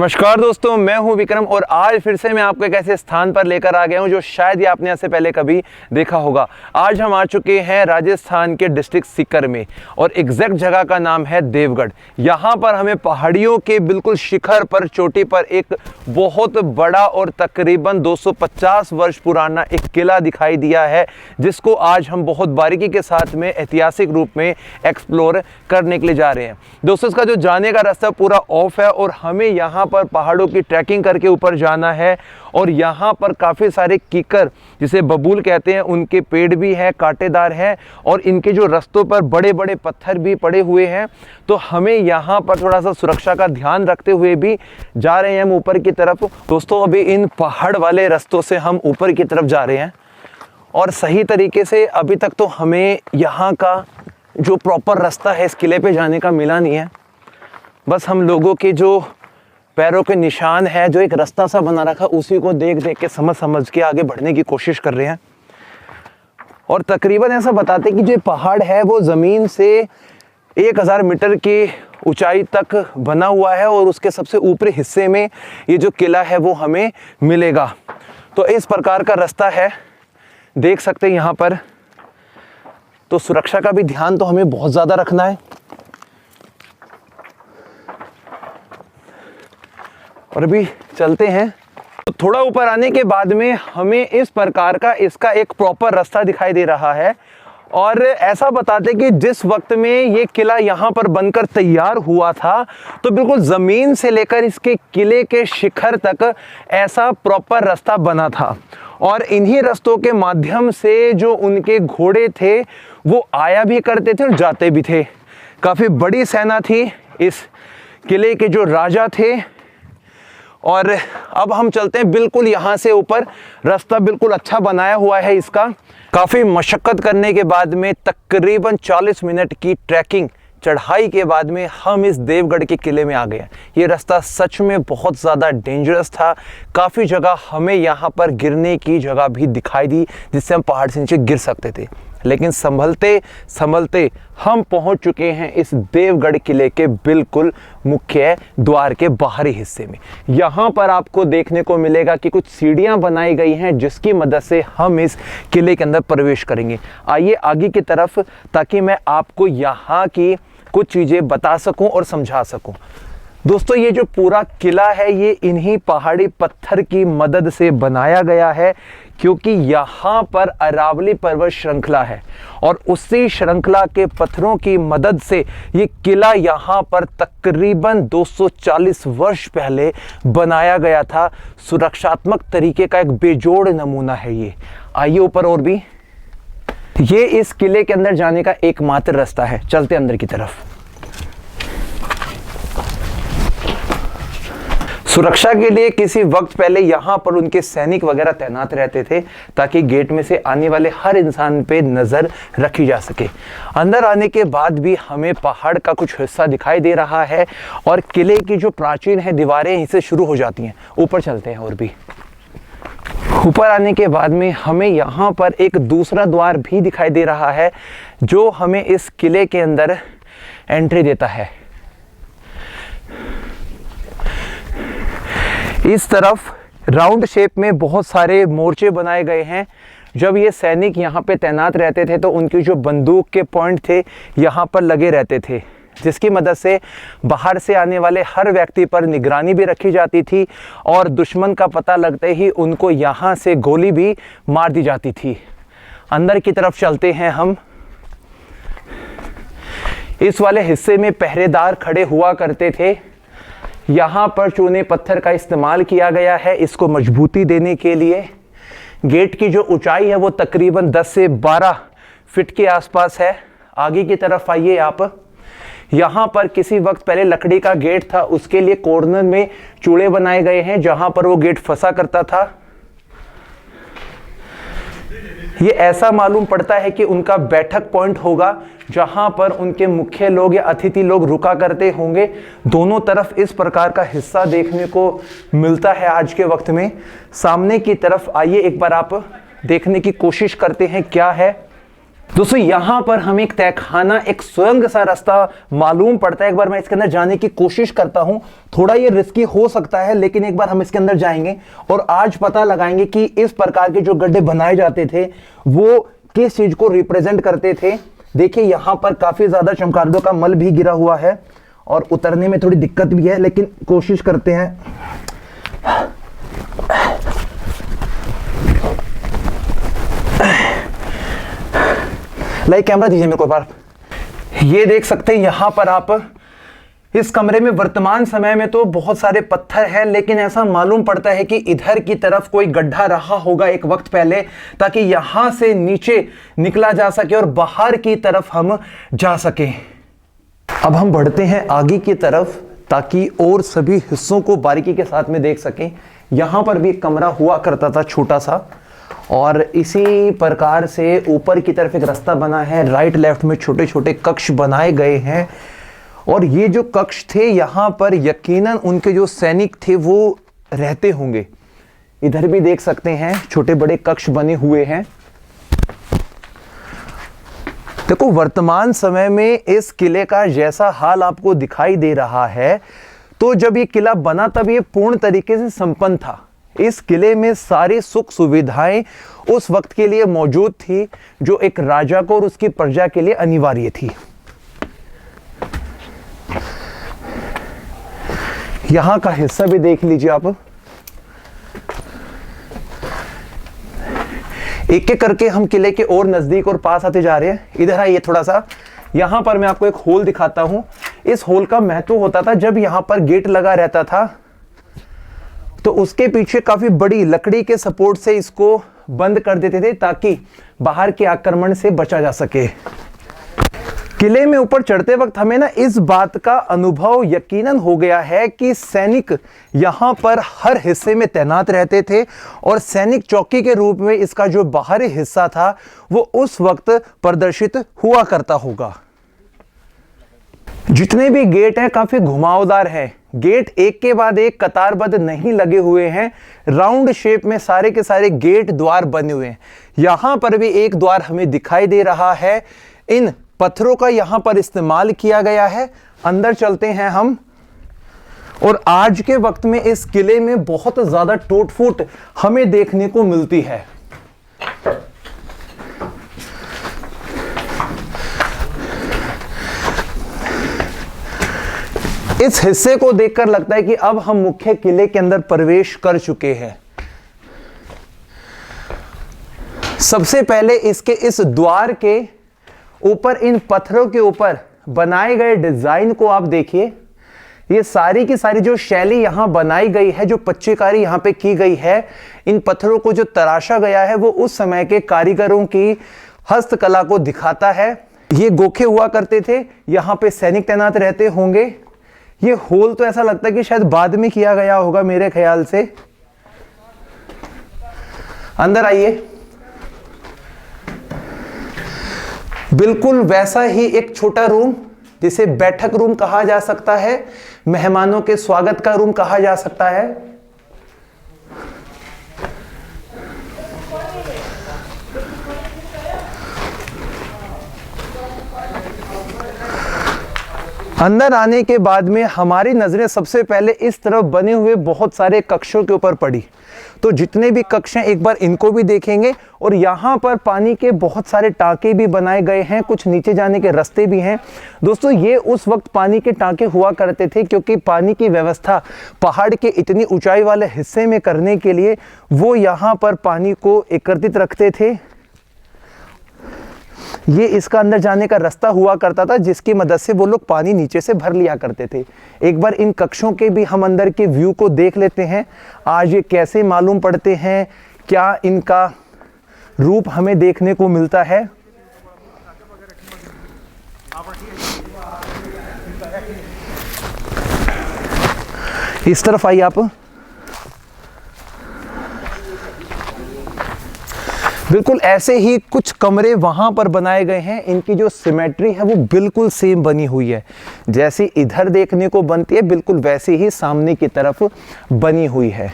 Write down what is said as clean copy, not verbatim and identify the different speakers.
Speaker 1: नमस्कार दोस्तों, मैं हूं विक्रम और आज फिर से मैं आपको एक ऐसे स्थान पर लेकर आ गया हूं जो शायद ये आपने इससे पहले कभी देखा होगा। आज हम आ चुके हैं राजस्थान के डिस्ट्रिक्ट सीकर में और एग्जैक्ट जगह का नाम है देवगढ़। यहां पर हमें पहाड़ियों के बिल्कुल शिखर पर, चोटी पर एक बहुत बड़ा और तकरीबन 250 वर्ष पुराना एक किला दिखाई दिया है, जिसको आज हम बहुत बारीकी के साथ में ऐतिहासिक रूप में एक्सप्लोर करने के लिए जा रहे हैं। दोस्तों, इसका जो जाने का रास्ता पूरा ऑफ है और हमें यहाँ पर पहाड़ों की ट्रैकिंग करके ऊपर जाना है। और यहाँ पर काफ़ी सारे कीकर, जिसे बबूल कहते हैं, उनके पेड़ भी हैं, कांटेदार हैं और इनके जो रास्तों पर बड़े बड़े पत्थर भी पड़े हुए हैं। तो हमें यहाँ पर थोड़ा सा सुरक्षा का ध्यान रखते हुए भी जा रहे हैं हम ऊपर की तरफ। दोस्तों, अभी इन पहाड़ वाले रास्तों से हम ऊपर की तरफ जा रहे हैं और सही तरीके से अभी तक तो हमें यहाँ का जो प्रॉपर रास्ता है इस किले पे जाने का मिला नहीं है। बस हम लोगों के जो पैरों के निशान है, जो एक रास्ता सा बना रखा, उसी को देख देख के समझ के आगे बढ़ने की कोशिश कर रहे हैं। और तकरीबन ऐसा बताते हैं कि जो पहाड़ है वो ज़मीन से 1000 मीटर की ऊंचाई तक बना हुआ है और उसके सबसे ऊपरी हिस्से में ये जो किला है वो हमें मिलेगा। तो इस प्रकार का रास्ता है, देख सकते हैं यहाँ पर। तो सुरक्षा का भी ध्यान तो हमें बहुत ज़्यादा रखना है। और अभी चलते हैं। तो थोड़ा ऊपर आने के बाद में हमें इस प्रकार का इसका एक प्रॉपर रास्ता दिखाई दे रहा है। और ऐसा बताते कि जिस वक्त में ये किला यहाँ पर बनकर तैयार हुआ था, तो बिल्कुल ज़मीन से लेकर इसके किले के शिखर तक ऐसा प्रॉपर रास्ता बना था। और इन्हीं रास्तों के माध्यम से जो उनके घोड़े थे वो आया भी करते थे और जाते भी थे। काफ़ी बड़ी सेना थी इस किले के जो राजा थे। और अब हम चलते हैं बिल्कुल यहाँ से ऊपर। रास्ता बिल्कुल अच्छा बनाया हुआ है इसका। काफ़ी मशक्क़त करने के बाद में तकरीबन 40 मिनट की ट्रैकिंग चढ़ाई के बाद में हम इस देवगढ़ के किले में आ गए। ये रास्ता सच में बहुत ज़्यादा डेंजरस था। काफ़ी जगह हमें यहाँ पर गिरने की जगह भी दिखाई दी, जिससे हम पहाड़ से नीचे गिर सकते थे। लेकिन संभलते संभलते हम पहुंच चुके हैं इस देवगढ़ किले के बिल्कुल मुख्य द्वार के बाहरी हिस्से में। यहाँ पर आपको देखने को मिलेगा कि कुछ सीढ़ियाँ बनाई गई हैं, जिसकी मदद से हम इस किले के अंदर प्रवेश करेंगे। आइए आगे की तरफ, ताकि मैं आपको यहाँ की कुछ चीज़ें बता सकूँ और समझा सकूँ। दोस्तों, ये जो पूरा किला है ये इन्हीं पहाड़ी पत्थर की मदद से बनाया गया है, क्योंकि यहाँ पर अरावली पर्वत श्रृंखला है और उसी श्रृंखला के पत्थरों की मदद से ये किला यहाँ पर तकरीबन 240 वर्ष पहले बनाया गया था। सुरक्षात्मक तरीके का एक बेजोड़ नमूना है ये। आइए ऊपर और भी। ये इस किले के अंदर जाने का एकमात्र रास्ता है। चलते अंदर की तरफ। सुरक्षा के लिए किसी वक्त पहले यहाँ पर उनके सैनिक वगैरह तैनात रहते थे, ताकि गेट में से आने वाले हर इंसान पे नज़र रखी जा सके। अंदर आने के बाद भी हमें पहाड़ का कुछ हिस्सा दिखाई दे रहा है और किले की जो प्राचीन है दीवारें यहीं से शुरू हो जाती हैं। ऊपर चलते हैं और भी। ऊपर आने के बाद में हमें यहाँ पर एक दूसरा द्वार भी दिखाई दे रहा है, जो हमें इस किले के अंदर एंट्री देता है। इस तरफ राउंड शेप में बहुत सारे मोर्चे बनाए गए हैं। जब ये सैनिक यहाँ पे तैनात रहते थे तो उनकी जो बंदूक के पॉइंट थे यहाँ पर लगे रहते थे, जिसकी मदद से बाहर से आने वाले हर व्यक्ति पर निगरानी भी रखी जाती थी और दुश्मन का पता लगते ही उनको यहाँ से गोली भी मार दी जाती थी। अंदर की तरफ चलते हैं हम। इस वाले हिस्से में पहरेदार खड़े हुआ करते थे। यहाँ पर चूने पत्थर का इस्तेमाल किया गया है इसको मजबूती देने के लिए। गेट की जो ऊंचाई है वो तकरीबन 10 से 12 फीट के आसपास है। आगे की तरफ आइए आप। यहाँ पर किसी वक्त पहले लकड़ी का गेट था, उसके लिए कॉर्नर में चूड़े बनाए गए हैं जहाँ पर वो गेट फंसा करता था। ये ऐसा मालूम पड़ता है कि उनका बैठक पॉइंट होगा, जहां पर उनके मुख्य लोग या अतिथि लोग रुका करते होंगे। दोनों तरफ इस प्रकार का हिस्सा देखने को मिलता है आज के वक्त में। सामने की तरफ आइए, एक बार आप देखने की कोशिश करते हैं क्या है। दोस्तों यहां पर हमें एक तहखाना, एक सुरंग सा रास्ता मालूम पड़ता है। एक बार मैं इसके अंदर जाने की कोशिश करता हूं। थोड़ा ये रिस्की हो सकता है, लेकिन एक बार हम इसके अंदर जाएंगे और आज पता लगाएंगे कि इस प्रकार के जो गड्ढे बनाए जाते थे वो किस चीज को रिप्रेजेंट करते थे। देखिए यहां पर काफी ज्यादा चमगादड़ों का मल भी गिरा हुआ है और उतरने में थोड़ी दिक्कत भी है, लेकिन कोशिश करते हैं। लाइक कैमरा दीजिए मेरे को बार। ये देख सकते हैं यहां पर आप इस कमरे में वर्तमान समय में तो बहुत सारे पत्थर हैं, लेकिन ऐसा मालूम पड़ता है कि इधर की तरफ कोई गड्ढा रहा होगा एक वक्त पहले, ताकि यहां से नीचे निकला जा सके और बाहर की तरफ हम जा सकें। अब हम बढ़ते हैं आगे की तरफ ताकि और सभी हिस्सों को बारीकी के साथ में देख सकें। यहां पर भी एक कमरा हुआ करता था छोटा सा, और इसी प्रकार से ऊपर की तरफ एक रास्ता बना है। राइट लेफ्ट में छोटे छोटे कक्ष बनाए गए हैं, और ये जो कक्ष थे यहाँ पर यकीनन उनके जो सैनिक थे वो रहते होंगे। इधर भी देख सकते हैं छोटे बड़े कक्ष बने हुए हैं। देखो वर्तमान समय में इस किले का जैसा हाल आपको दिखाई दे रहा है, तो जब ये किला बना तब ये पूर्ण तरीके से संपन्न था। इस किले में सारी सुख सुविधाएं उस वक्त के लिए मौजूद थी, जो एक राजा को और उसकी प्रजा के लिए अनिवार्य थी। यहां का हिस्सा भी देख लीजिए आप। एक एक करके हम किले के और नजदीक और पास आते जा रहे हैं। इधर आइए थोड़ा सा। यहां पर मैं आपको एक होल दिखाता हूं। इस होल का महत्व होता था, जब यहां पर गेट लगा रहता था तो उसके पीछे काफी बड़ी लकड़ी के सपोर्ट से इसको बंद कर देते थे, ताकि बाहर के आक्रमण से बचा जा सके। किले में ऊपर चढ़ते वक्त हमें ना इस बात का अनुभव यकीनन हो गया है कि सैनिक यहां पर हर हिस्से में तैनात रहते थे, और सैनिक चौकी के रूप में इसका जो बाहरी हिस्सा था वो उस वक्त प्रदर्शित हुआ करता होगा। जितने भी गेट हैं काफी घुमावदार हैं। गेट एक के बाद एक कतारबद्ध नहीं लगे हुए हैं, राउंड शेप में सारे के सारे गेट द्वार बने हुए हैं। यहां पर भी एक द्वार हमें दिखाई दे रहा है। इन पत्थरों का यहां पर इस्तेमाल किया गया है। अंदर चलते हैं हम, और आज के वक्त में इस किले में बहुत ज्यादा टूट फूट हमें देखने को मिलती है। इस हिस्से को देखकर लगता है कि अब हम मुख्य किले के अंदर प्रवेश कर चुके हैं। सबसे पहले इसके इस द्वार के ऊपर, इन पत्थरों के ऊपर बनाए गए डिजाइन को आप देखिए। ये सारी की सारी जो शैली यहां बनाई गई है, जो पच्चीकारी यहां पे की गई है, इन पत्थरों को जो तराशा गया है वो उस समय के कारीगरों की हस्तकला को दिखाता है। ये गोखे हुआ करते थे, यहां पे सैनिक तैनात रहते होंगे। ये होल तो ऐसा लगता है कि शायद बाद में किया गया होगा मेरे ख्याल से। अंदर आइए। बिल्कुल वैसा ही एक छोटा रूम, जिसे बैठक रूम कहा जा सकता है, मेहमानों के स्वागत का रूम कहा जा सकता है। अंदर आने के बाद में हमारी नजरें सबसे पहले इस तरफ बने हुए बहुत सारे कक्षों के ऊपर पड़ी। तो जितने भी कक्ष हैं एक बार इनको भी देखेंगे, और यहाँ पर पानी के बहुत सारे टाँके भी बनाए गए हैं, कुछ नीचे जाने के रास्ते भी हैं। दोस्तों ये उस वक्त पानी के टाँके हुआ करते थे, क्योंकि पानी की व्यवस्था पहाड़ के इतनी ऊंचाई वाले हिस्से में करने के लिए वो यहाँ पर पानी को एकत्रित रखते थे। ये इसका अंदर जाने का रास्ता हुआ करता था, जिसकी मदद से वो लोग पानी नीचे से भर लिया करते थे। एक बार इन कक्षों के भी हम अंदर के व्यू को देख लेते हैं। आज ये कैसे मालूम पड़ते हैं, क्या इनका रूप हमें देखने को मिलता है। इस तरफ आइए आप। बिल्कुल ऐसे ही कुछ कमरे वहां पर बनाए गए हैं। इनकी जो सिमेट्री है वो बिल्कुल सेम बनी हुई है, जैसी इधर देखने को बनती है बिल्कुल वैसे ही सामने की तरफ बनी हुई है।